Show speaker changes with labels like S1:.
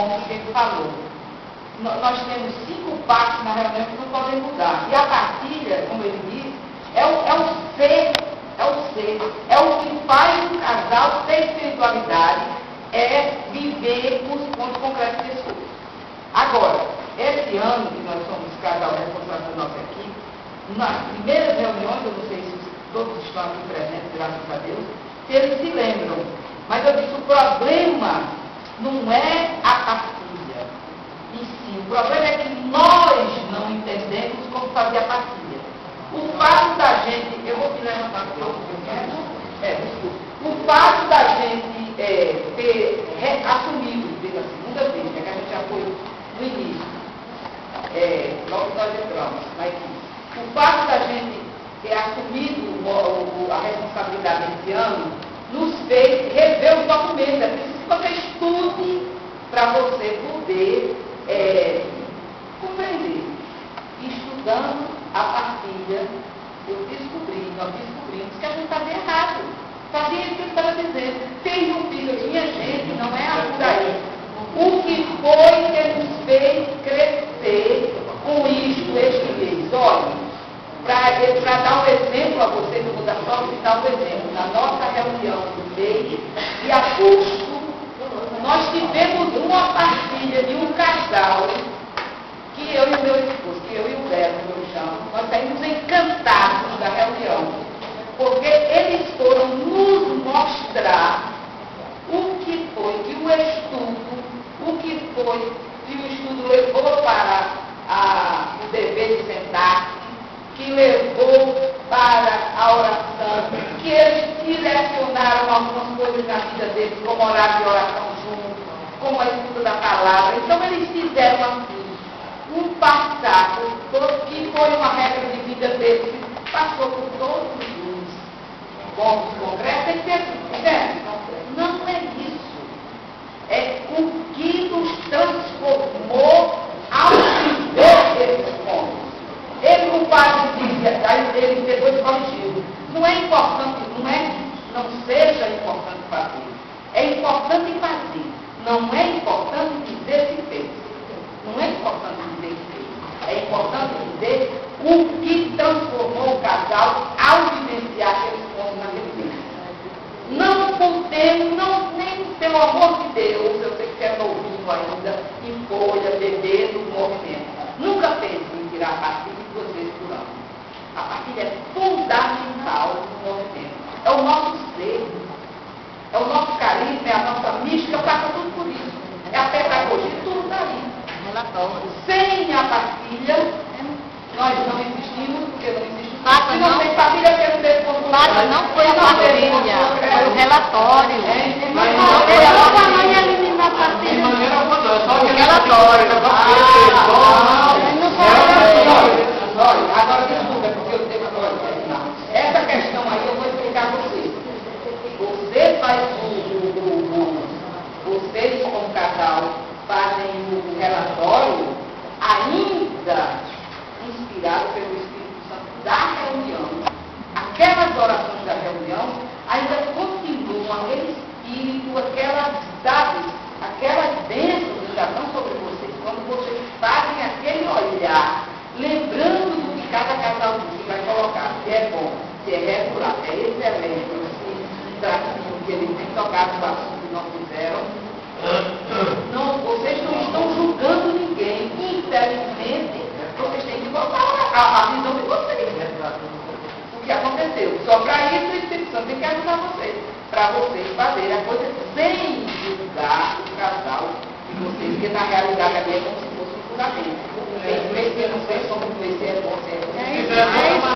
S1: ponto que ele falou. Nós temos 5 passos na reunião que não podem mudar. E a partilha, como ele disse, é o ser, é o que faz o casal ter espiritualidade, é viver os pontos concretos de esforço. Agora, esse ano que nós somos casal responsável da nossa equipe, nas primeiras reuniões, eu não sei se todos estão aqui presentes, graças a Deus, se eles se lembram. Mas eu disse, o problema não é a partilha em si. O problema é que nós não entendemos como fazer a partilha. O fato da gente, eu vou te levantar aqui, o fato da gente ter assumido, pela segunda vez, que a gente já foi no início, logo que nós entramos na equipe, o fato da gente ter assumido a responsabilidade esse ano, nos fez rever os documentos. É preciso que você estude para você poder compreender. Estudando a partilha, nós descobrimos que a gente estava errado. Fazia isso que eu estava dizendo. Tem um filho, minha gente, não é por aí. O que foi que nos fez crescer com isto este mês? Olha, para dar um exemplo a vocês, eu vou dar só citar um exemplo. Na nossa reunião do mês de agosto, nós tivemos uma partilha de um casal, que eu e o meu esposo, que eu e o Beto, eu chamo, nós saímos encantados da reunião, porque eles foram nos mostrar o que foi que o estudo, o que foi que o estudo levou para o dever de sentar, que levou para a oração, que eles direcionaram algumas coisas na vida deles, como orar de oração junto, como a estudo da palavra. Então eles fizeram assim, um passado, que foi uma regra de vida deles, que passou por todos os pontos concretos, tem que ser assim, certo? Não é isso. É o que nos transformou ao viver esses pontos. Ele não faz ele depois corrigiu. Não é importante, não seja importante fazer. É importante fazer. Não é importante dizer se fez. Não é importante dizer que fez. É importante dizer o que transformou o casal ao vivenciar aqueles pontos naquele tempo. Não podemos, nem pelo amor de Deus, eu sei que você é novinho ainda, em folha, bebendo, movimento. Nunca pense em tirar a partilha 2 vezes por ano. A partilha é fundamental no movimento. É o nosso ser, é o nosso carisma, é a nossa mística, passa tudo por isso. É a pedagogia, tudo daí. Sem a partilha, nós não existimos, porque não existe. Se não tem partilha, porque não tem popular.
S2: Não foi a partilha, foi o relatório. Não foi a tamanho eliminar a partilha.
S3: De maneira alguma, só que
S2: o relatório.
S1: Agora desculpa, porque eu tenho agora. Essa questão aí eu vou explicar a vocês. Vocês como casal fazem o relatório ainda inspirado pelo Espírito Santo da reunião. Aquelas orações da reunião ainda continuam aquele espírito, aquelas bênçãos que já estão sobre vocês, quando vocês fazem aquele olhar, lembrando do que cada casal vai colocar, se é bom, se é regular, se é excelente, se trata de que eles têm tocado o assunto e não fizeram. Não, vocês não estão julgando ninguém. Infelizmente, vocês têm que botar a visão de vocês. O que aconteceu? Só para isso o Espírito Santo tem que ajudar vocês. Para vocês fazerem a coisa sem julgar o casal de vocês, porque na realidade ali é como se fosse um fundamento. Tem que conhecer, não sei, sobre conhecer, é bom ser.